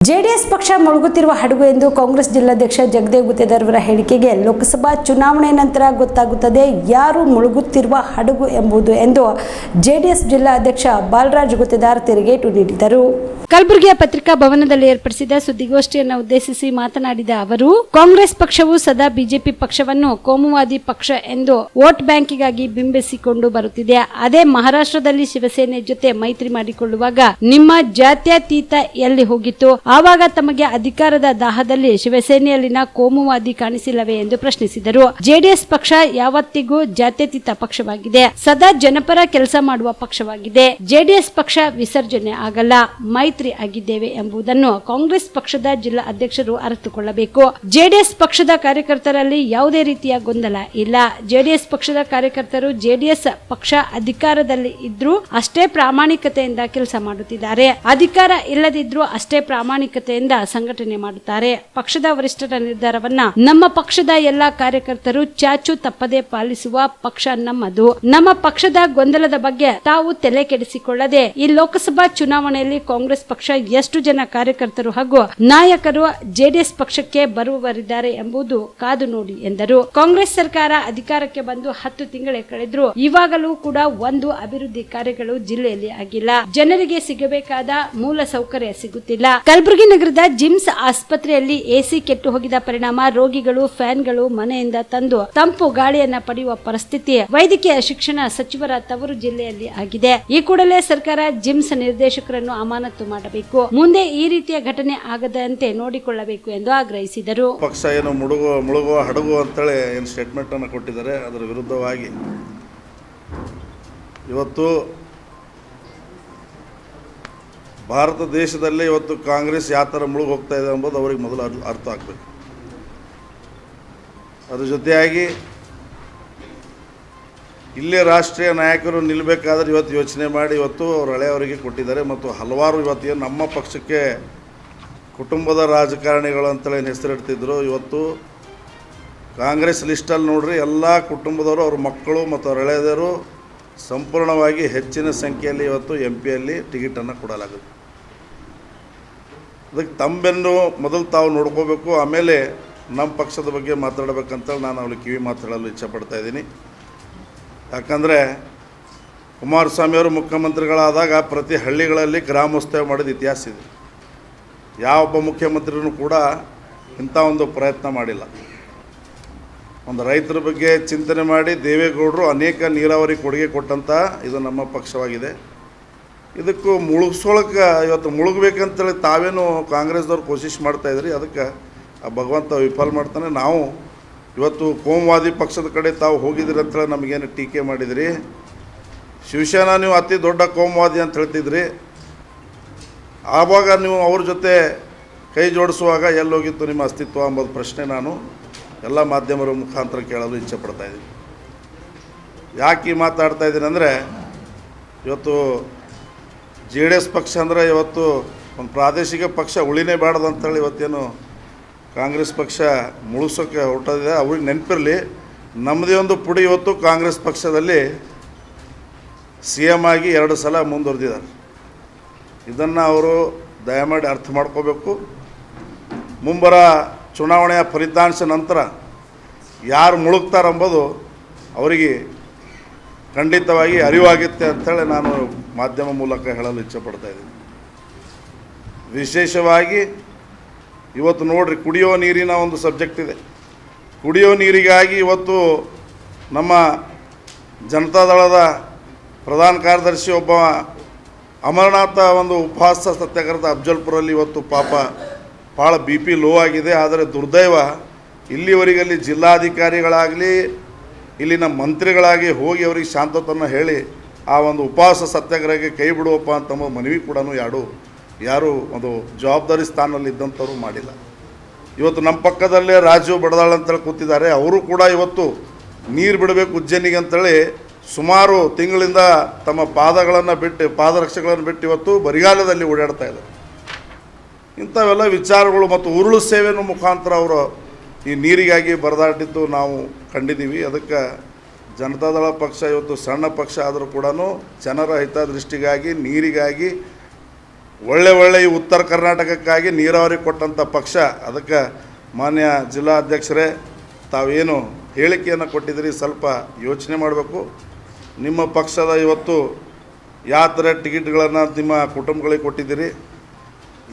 JDS ಪಕ್ಷ ಮುಳುಗುತ್ತಿರುವ ಹಡಗು ಎಂದು ಕಾಂಗ್ರೆಸ್ ಜಿಲ್ಲಾಧ್ಯಕ್ಷ ಜಗದೇವ್ ಗುತ್ತೇದಾರ್ ಅವರ ಹೇಳಿಕೆಗೆ ಲೋಕಸಭಾ ಚುನಾವಣೆ ನಂತರ ಗೊತ್ತಾಗುತ್ತದೆ ಯಾರು ಮುಳುಗುತ್ತಿರುವ ಹಡಗು ಎಂಬುದು ಎಂದು ಜೆಡಿಎಸ್ ಜಿಲ್ಲಾಧ್ಯಕ್ಷ ಬಾಲರಾಜ್ ಗುತ್ತೇದಾರ್ ತಿರುಗೇಟು ನೀಡಿದರು. ಕಲಬುರಗಿಯ ಪತ್ರಿಕಾ ಭವನದಲ್ಲಿ ಏರ್ಪಡಿಸಿದ ಸುದ್ದಿಗೋಷ್ಠಿಯನ್ನು ಉದ್ದೇಶಿಸಿ ಮಾತನಾಡಿದ ಅವರು, ಕಾಂಗ್ರೆಸ್ ಪಕ್ಷವು ಸದಾ ಬಿಜೆಪಿ ಪಕ್ಷವನ್ನು ಕೋಮುವಾದಿ ಪಕ್ಷ ಎಂದು ವೋಟ್ ಬ್ಯಾಂಕಿಗಾಗಿ ಬಿಂಬಿಸಿಕೊಂಡು ಬರುತ್ತಿದೆ. ಅದೇ ಮಹಾರಾಷ್ಟ್ರದಲ್ಲಿ ಶಿವಸೇನೆ ಜೊತೆ ಮೈತ್ರಿ ಮಾಡಿಕೊಳ್ಳುವಾಗ ನಿಮ್ಮ ಜಾತ್ಯತೀತ ಎಲ್ಲಿ ಹೋಗಿತ್ತು? ಆವಾಗ ತಮಗೆ ಅಧಿಕಾರದ ದಾಹದಲ್ಲಿ ಶಿವಸೇನೆಯಲ್ಲಿನ ಕೋಮುವಾದಿ ಕಾಣಿಸಿಲ್ಲವೇ ಎಂದು ಪ್ರಶ್ನಿಸಿದರು. ಜೆಡಿಎಸ್ ಪಕ್ಷ ಯಾವತ್ತಿಗೂ ಜಾತ್ಯತೀತ ಪಕ್ಷವಾಗಿದೆ, ಸದಾ ಜನಪರ ಕೆಲಸ ಮಾಡುವ ಪಕ್ಷವಾಗಿದೆ. ಜೆಡಿಎಸ್ ಪಕ್ಷ ವಿಸರ್ಜನೆ ಆಗಲ್ಲ, ಮೈತ್ರಿ ಆಗಿದ್ದೇವೆ ಎಂಬುದನ್ನು ಕಾಂಗ್ರೆಸ್ ಪಕ್ಷದ ಜಿಲ್ಲಾ ಅಧ್ಯಕ್ಷರು ಅರಿತುಕೊಳ್ಳಬೇಕು. ಜೆಡಿಎಸ್ ಪಕ್ಷದ ಕಾರ್ಯಕರ್ತರಲ್ಲಿ ಯಾವುದೇ ರೀತಿಯ ಗೊಂದಲ ಇಲ್ಲ. ಜೆಡಿಎಸ್ ಪಕ್ಷದ ಕಾರ್ಯಕರ್ತರು ಜೆಡಿಎಸ್ ಪಕ್ಷ ಅಧಿಕಾರದಲ್ಲಿ ಇದ್ರೂ ಅಷ್ಟೇ ಪ್ರಾಮಾಣಿಕತೆಯಿಂದ ಕೆಲಸ ಮಾಡುತ್ತಿದ್ದಾರೆ. ಅಧಿಕಾರ ಇಲ್ಲದಿದ್ರೂ ಅಷ್ಟೇ ಪ್ರಾಮಾಣಿಕತೆಯಿಂದ ಸಂಘಟನೆ ಮಾಡುತ್ತಾರೆ. ಪಕ್ಷದ ವರಿಷ್ಠರ ನಿರ್ಧಾರವನ್ನ ನಮ್ಮ ಪಕ್ಷದ ಎಲ್ಲಾ ಕಾರ್ಯಕರ್ತರು ಚಾಚು ತಪ್ಪದೆ ಪಾಲಿಸುವ ಪಕ್ಷ ನಮ್ಮದು. ನಮ್ಮ ಪಕ್ಷದ ಗೊಂದಲದ ಬಗ್ಗೆ ತಾವು ತಲೆ ಕೆಡಿಸಿಕೊಳ್ಳದೆ ಈ ಲೋಕಸಭಾ ಚುನಾವಣೆಯಲ್ಲಿ ಕಾಂಗ್ರೆಸ್ ಪಕ್ಷ ಎಷ್ಟು ಜನ ಕಾರ್ಯಕರ್ತರು ಹಾಗೂ ನಾಯಕರು ಜೆಡಿಎಸ್ ಪಕ್ಷಕ್ಕೆ ಬರುವವರಿದ್ದಾರೆ ಎಂಬುದು ಕಾದು ನೋಡಿ ಎಂದರು. ಕಾಂಗ್ರೆಸ್ ಸರ್ಕಾರ ಅಧಿಕಾರಕ್ಕೆ ಬಂದು 10 ತಿಂಗಳೇ ಕಳೆದ್ರು ಇವಾಗಲೂ ಕೂಡ ಒಂದು ಅಭಿವೃದ್ಧಿ ಕಾರ್ಯಗಳು ಜಿಲ್ಲೆಯಲ್ಲಿ ಆಗಿಲ್ಲ. ಜನರಿಗೆ ಸಿಗಬೇಕಾದ ಮೂಲ ಸೌಕರ್ಯ ಸಿಗುತ್ತಿಲ್ಲ. ಕಲಬುರಗಿ ನಗರದ ಜಿಮ್ಸ್ ಆಸ್ಪತ್ರೆಯಲ್ಲಿ ಎಸಿ ಕೆಟ್ಟು ಹೋಗಿದ ಪರಿಣಾಮ ರೋಗಿಗಳು ಫ್ಯಾನ್ಗಳು ಮನೆಯಿಂದ ತಂದು ತಂಪು ಗಾಳಿಯನ್ನ ಪಡೆಯುವ ಪರಿಸ್ಥಿತಿ ವೈದ್ಯಕೀಯ ಶಿಕ್ಷಣ ಸಚಿವರ ತವರು ಜಿಲ್ಲೆಯಲ್ಲಿ ಆಗಿದೆ. ಈ ಕೂಡಲೇ ಸರ್ಕಾರ ಜಿಮ್ಸ್ ನಿರ್ದೇಶಕರನ್ನು ಅಮಾನತು ಮಾಡಬೇಕು, ಮುಂದೆ ಈ ರೀತಿಯ ಘಟನೆ ಆಗದಂತೆ ನೋಡಿಕೊಳ್ಳಬೇಕು ಎಂದು ಆಗ್ರಹಿಸಿದರು. ಪಕ್ಷ ಏನು ಮುಳುಗುವ ಹಡಗು ಅಂತೇಳಿ ಏನು ಸ್ಟೇಟ್ಮೆಂಟ್ ಅನ್ನು ಕೊಟ್ಟಿದ್ದಾರೆ, ಅದರ ವಿರುದ್ಧವಾಗಿ ಇವತ್ತು ಭಾರತ ದೇಶದಲ್ಲಿ ಇವತ್ತು ಕಾಂಗ್ರೆಸ್ ಯಾವ ಥರ ಮುಳುಗಿ ಹೋಗ್ತಾ ಇದೆ ಎಂಬುದು ಅವರಿಗೆ ಮೊದಲು ಅರ್ಥ ಆಗಬೇಕು. ಅದ್ರ ಜೊತೆಯಾಗಿ ಇಲ್ಲೇ ರಾಷ್ಟ್ರೀಯ ನಾಯಕರು ನಿಲ್ಲಬೇಕಾದ್ರೆ ಇವತ್ತು ಯೋಚನೆ ಮಾಡಿ ಇವತ್ತು ಅವ್ರ ಹಳೆಯವರಿಗೆ ಕೊಟ್ಟಿದ್ದಾರೆ. ಮತ್ತು ಹಲವಾರು ಇವತ್ತು ನಮ್ಮ ಪಕ್ಷಕ್ಕೆ ಕುಟುಂಬದ ರಾಜಕಾರಣಿಗಳು ಅಂತೇಳಿ ಹೆಸರಿಡ್ತಿದ್ರು. ಇವತ್ತು ಕಾಂಗ್ರೆಸ್ ಲಿಸ್ಟಲ್ಲಿ ನೋಡ್ರಿ ಎಲ್ಲ ಕುಟುಂಬದವರು ಅವ್ರ ಮಕ್ಕಳು ಮತ್ತು ಅವ್ರ ಹಳೆಯದರು ಸಂಪೂರ್ಣವಾಗಿ ಹೆಚ್ಚಿನ ಸಂಖ್ಯೆಯಲ್ಲಿ ಇವತ್ತು MP ಟಿಕೆಟನ್ನು ಕೊಡಲಾಗುತ್ತೆ. ಅದಕ್ಕೆ ತಮ್ಮೆನ್ನು ಮೊದಲು ತಾವು ನೋಡ್ಕೋಬೇಕು, ಆಮೇಲೆ ನಮ್ಮ ಪಕ್ಷದ ಬಗ್ಗೆ ಮಾತಾಡಬೇಕಂತೇಳಿ ನಾನು ಅವ್ರಿಗೆ ಕಿವಿ ಮಾತಾಡಲು ಇಚ್ಛೆಪಡ್ತಾ ಇದ್ದೀನಿ. ಯಾಕಂದರೆ ಕುಮಾರಸ್ವಾಮಿಯವರು ಮುಖ್ಯಮಂತ್ರಿಗಳಾದಾಗ ಪ್ರತಿ ಹಳ್ಳಿಗಳಲ್ಲಿ ಗ್ರಾಮೋತ್ಸವ ಮಾಡಿದ ಇತಿಹಾಸ ಇದೆ. ಯಾವೊಬ್ಬ ಮುಖ್ಯಮಂತ್ರಿನೂ ಕೂಡ ಇಂಥ ಒಂದು ಪ್ರಯತ್ನ ಮಾಡಿಲ್ಲ. ಒಂದು ರೈತರ ಬಗ್ಗೆ ಚಿಂತನೆ ಮಾಡಿ ದೇವೇಗೌಡರು ಅನೇಕ ನೀರಾವರಿ ಕೊಡುಗೆ ಕೊಟ್ಟಂಥ ಇದು ನಮ್ಮ ಪಕ್ಷವಾಗಿದೆ. ಇದಕ್ಕೂ ಮುಳುಗಿಸೋಳಕ್ಕೆ ಇವತ್ತು ಮುಳುಗಬೇಕಂತೇಳಿ ತಾವೇನು ಕಾಂಗ್ರೆಸ್ದವ್ರು ಕೋಶಿಶ್ ಮಾಡ್ತಾಯಿದ್ರಿ, ಅದಕ್ಕೆ ಆ ಭಗವಂತ ವಿಫಲ ಮಾಡ್ತಾನೆ. ನಾವು ಇವತ್ತು ಕೋಮುವಾದಿ ಪಕ್ಷದ ಕಡೆ ತಾವು ಹೋಗಿದ್ದೀರಿ ಅಂತೇಳಿ ನಮಗೇನು ಟೀಕೆ ಮಾಡಿದಿರಿ. ಶಿವಸೇನಾ ನೀವು ಅತಿ ದೊಡ್ಡ ಕೋಮುವಾದಿ ಅಂತ ಹೇಳ್ತಿದ್ರಿ. ಆವಾಗ ನೀವು ಅವ್ರ ಜೊತೆ ಕೈ ಜೋಡಿಸುವಾಗ ಎಲ್ಲೋಗಿತ್ತು ನಿಮ್ಮ ಅಸ್ತಿತ್ವ ಎಂಬುದು ಪ್ರಶ್ನೆ ನಾನು ಎಲ್ಲ ಮಾಧ್ಯಮರ ಮುಖಾಂತರ ಕೇಳಲು ಇಚ್ಛೆಪಡ್ತಾಯಿದ್ದೀನಿ. ಯಾಕೆ ಈ ಮಾತಾಡ್ತಾ ಇದ್ದೀನಿ ಅಂದರೆ, ಇವತ್ತು JDS ಪಕ್ಷ ಅಂದರೆ ಇವತ್ತು ಒಂದು ಪ್ರಾದೇಶಿಕ ಪಕ್ಷ ಉಳಿನೇ ಬೇಡದು ಅಂತೇಳಿ ಇವತ್ತೇನು ಕಾಂಗ್ರೆಸ್ ಪಕ್ಷ ಮುಳುಸೋಕ್ಕೆ ಹೊರಟಿದೆ. ಅವ್ರಿಗೆ ನೆನಪಿರಲಿ, ನಮ್ಮದೇ ಒಂದು ಪುಡಿ ಇವತ್ತು ಕಾಂಗ್ರೆಸ್ ಪಕ್ಷದಲ್ಲಿ CM ಆಗಿ 2 ಸಲ ಮುಂದುವರೆದಿದ್ದಾರೆ. ಇದನ್ನು ಅವರು ದಯಮಾಡಿ ಅರ್ಥ ಮಾಡ್ಕೋಬೇಕು. ಮುಂಬರ ಚುನಾವಣೆಯ ಫಲಿತಾಂಶ ನಂತರ ಯಾರು ಮುಳುಗ್ತಾರೆಂಬುದು ಅವರಿಗೆ ಖಂಡಿತವಾಗಿ ಅರಿವಾಗುತ್ತೆ ಅಂಥೇಳಿ ನಾನು ಮಾಧ್ಯಮ ಮೂಲಕ ಹೇಳಲು ಇಚ್ಛೆಪಡ್ತಾಯಿದ್ದೀನಿ. ವಿಶೇಷವಾಗಿ ಇವತ್ತು ನೋಡ್ರಿ, ಕುಡಿಯೋ ನೀರಿನ ಒಂದು ಸಬ್ಜೆಕ್ಟ್ ಇದೆ. ಕುಡಿಯೋ ನೀರಿಗಾಗಿ ಇವತ್ತು ನಮ್ಮ ಜನತಾದಳದ ಪ್ರಧಾನ ಕಾರ್ಯದರ್ಶಿ ಒಬ್ಬ ಅಮರನಾಥ ಒಂದು ಉಪವಾಸ ಸತ್ಯಾಗ್ರಹದ ಅಫ್ಜಲ್ಪುರಲ್ಲಿ ಇವತ್ತು ಪಾಪ ಭಾಳ BP ಲೋ ಆಗಿದೆ. ಆದರೆ ದುರ್ದೈವ ಇಲ್ಲಿವರೆಗಲ್ಲಿ ಜಿಲ್ಲಾಧಿಕಾರಿಗಳಾಗಲಿ ಇಲ್ಲಿನ ಮಂತ್ರಿಗಳಾಗಿ ಹೋಗಿ ಅವರಿಗೆ ಶಾಂತತನ ಹೇಳಿ ಆ ಒಂದು ಉಪವಾಸ ಸತ್ಯಾಗ್ರಹಕ್ಕೆ ಕೈ ಬಿಡುವಪ್ಪ ಅಂತ ಮನವಿ ಕೂಡ ಯಾರು ಒಂದು ಜವಾಬ್ದಾರಿ ಸ್ಥಾನದಲ್ಲಿ ಇದ್ದಂಥವ್ರು ಮಾಡಿಲ್ಲ. ಇವತ್ತು ನಮ್ಮ ಪಕ್ಕದಲ್ಲೇ ರಾಜು ಬಡದಾಳ್ ಅಂತೇಳಿ ಕೂತಿದ್ದಾರೆ. ಅವರು ಕೂಡ ಇವತ್ತು ನೀರು ಬಿಡಬೇಕು ಉಜ್ಜಯಿನಿಗೆ ಅಂತೇಳಿ ಸುಮಾರು ತಿಂಗಳಿಂದ ತಮ್ಮ ಪಾದರಕ್ಷೆಗಳನ್ನು ಬಿಟ್ಟು ಇವತ್ತು ಬರಿಗಾಲದಲ್ಲಿ ಓಡಾಡ್ತಾ ಇದ್ದಾರೆ. ಇಂಥವೆಲ್ಲ ವಿಚಾರಗಳು ಮತ್ತು ಉರುಳು ಸೇವೆಯ ಮುಖಾಂತರ ಅವರು ಈ ನೀರಿಗಾಗಿ ಬರದಾಟಿದ್ದು ನಾವು ಕಂಡಿದ್ದೀವಿ. ಅದಕ್ಕೆ ಜನತಾದಳ ಪಕ್ಷ ಇವತ್ತು ಸಣ್ಣ ಪಕ್ಷ ಆದರೂ ಕೂಡ ಜನರ ಹಿತದೃಷ್ಟಿಗಾಗಿ ನೀರಿಗಾಗಿ ಒಳ್ಳೆ ಈ ಉತ್ತರ ಕರ್ನಾಟಕಕ್ಕಾಗಿ ನೀರಾವರಿ ಕೊಟ್ಟಂಥ ಪಕ್ಷ. ಅದಕ್ಕೆ ಮಾನ್ಯ ಜಿಲ್ಲಾಧ್ಯಕ್ಷರೇ, ತಾವೇನು ಹೇಳಿಕೆಯನ್ನು ಕೊಟ್ಟಿದ್ದೀರಿ ಸ್ವಲ್ಪ ಯೋಚನೆ ಮಾಡಬೇಕು. ನಿಮ್ಮ ಪಕ್ಷದ ಇವತ್ತು ಯಾವ ಥರ ಟಿಕೆಟ್ಗಳನ್ನು ನಿಮ್ಮ ಕುಟುಂಬಗಳಿಗೆ ಕೊಟ್ಟಿದ್ದೀರಿ,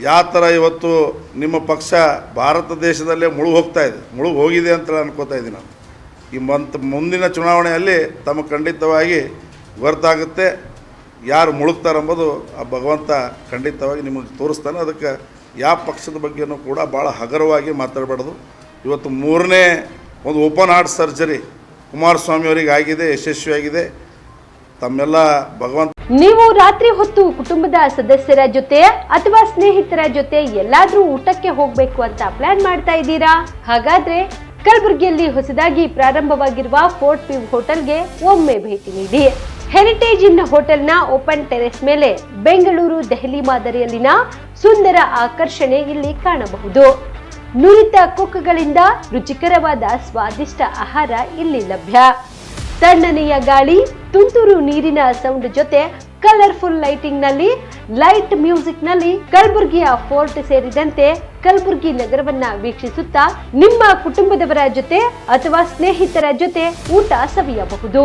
ಯಾವ ಥರ ಇವತ್ತು ನಿಮ್ಮ ಪಕ್ಷ ಭಾರತ ದೇಶದಲ್ಲೇ ಮುಳುಗು ಹೋಗಿದೆ ಅಂತ ಅನ್ಕೋತಾ ಇದ್ದೀನಿ ನಾನು. ಈ ಮುಂದಿನ ಚುನಾವಣೆಯಲ್ಲಿ ತಮಗೆ ಖಂಡಿತವಾಗಿ ಗೊತ್ತಾಗುತ್ತೆ ಯಾರು ಮುಳುಗ್ತಾರೆಂಬುದು ಆ ಭಗವಂತ ಖಂಡಿತವಾಗಿ ನಿಮಗೆ ತೋರಿಸ್ತಾನೆ. ಅದಕ್ಕೆ ಯಾವ ಪಕ್ಷದ ಬಗ್ಗೆನೂ ಕೂಡ ಭಾಳ ಹಗುರವಾಗಿ ಮಾತಾಡಬಾರ್ದು. ಇವತ್ತು 3ನೇ ಒಂದು ಓಪನ್ ಹಾರ್ಟ್ ಸರ್ಜರಿ ಕುಮಾರಸ್ವಾಮಿ ಅವರಿಗೆ ಆಗಿದೆ, ಯಶಸ್ವಿಯಾಗಿದೆ. ತಮ್ಮೆಲ್ಲ ಭಗವಂತ. ನೀವು ರಾತ್ರಿ ಹೊತ್ತು ಕುಟುಂಬದ ಸದಸ್ಯರ ಜೊತೆ ಅಥವಾ ಸ್ನೇಹಿತರ ಜೊತೆ ಎಲ್ಲಾದ್ರೂ ಊಟಕ್ಕೆ ಹೋಗ್ಬೇಕು ಅಂತ ಪ್ಲಾನ್ ಮಾಡ್ತಾ ಇದ್ದೀರಾ? ಹಾಗಾದ್ರೆ ಕಲಬುರಗಿಯಲ್ಲಿ ಹೊಸದಾಗಿ ಪ್ರಾರಂಭವಾಗಿರುವ ಫೋರ್ಟ್ ವ್ಯೂ ಹೋಟೆಲ್ಗೆ ಒಮ್ಮೆ ಭೇಟಿ ನೀಡಿ. ಹೆರಿಟೇಜ್ ಇನ್ ಹೋಟೆಲ್ನ ಓಪನ್ ಟೆರೆಸ್ ಮೇಲೆ ಬೆಂಗಳೂರು ದೆಹಲಿ ಮಾದರಿಯಲ್ಲಿನ ಸುಂದರ ಆಕರ್ಷಣೆ ಇಲ್ಲಿ ಕಾಣಬಹುದು. ನುರಿತ ಕುಕ್ಗಳಿಂದ ರುಚಿಕರವಾದ ಸ್ವಾದಿಷ್ಟ ಆಹಾರ ಇಲ್ಲಿ ಲಭ್ಯ. ತಣ್ಣನೆಯ ಗಾಳಿ, ತುಂತುರು ನೀರಿನ ಸೌಂಡ್ ಜೊತೆ ಕಲರ್ಫುಲ್ ಲೈಟಿಂಗ್ ನಲ್ಲಿ, ಲೈಟ್ ಮ್ಯೂಸಿಕ್ ನಲ್ಲಿ ಕಲಬುರಗಿಯ ಫೋರ್ಟ್ ಸೇರಿದಂತೆ ಕಲಬುರಗಿ ನಗರವನ್ನ ವೀಕ್ಷಿಸುತ್ತಾ ನಿಮ್ಮ ಕುಟುಂಬದವರ ಜೊತೆ ಅಥವಾ ಸ್ನೇಹಿತರ ಜೊತೆ ಊಟ ಸವಿಯಬಹುದು.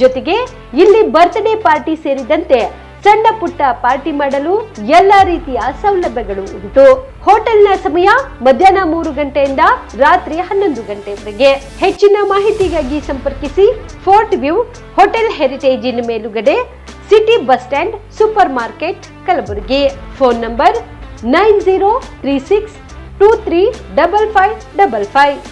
ಜೊತೆಗೆ ಇಲ್ಲಿ ಬರ್ತ್ಡೇ ಪಾರ್ಟಿ ಸೇರಿದಂತೆ ಸಣ್ಣ ಪುಟ್ಟ ಪಾರ್ಟಿ ಮಾಡಲು ಎಲ್ಲಾ ರೀತಿಯ ಸೌಲಭ್ಯಗಳು ಉಂಟು. ಹೋಟೆಲ್ನ ಸಮಯ ಮಧ್ಯಾಹ್ನ 3 ಗಂಟೆಯಿಂದ ರಾತ್ರಿ 11 ಗಂಟೆವರೆಗೆ. ಹೆಚ್ಚಿನ ಮಾಹಿತಿಗಾಗಿ ಸಂಪರ್ಕಿಸಿ ಫೋರ್ಟ್ ವ್ಯೂ ಹೋಟೆಲ್, ಹೆರಿಟೇಜ್ ಇನ್ ಮೇಲುಗಡೆ, city bus stand, super market, Kalaburagi. Phone number 9036235555.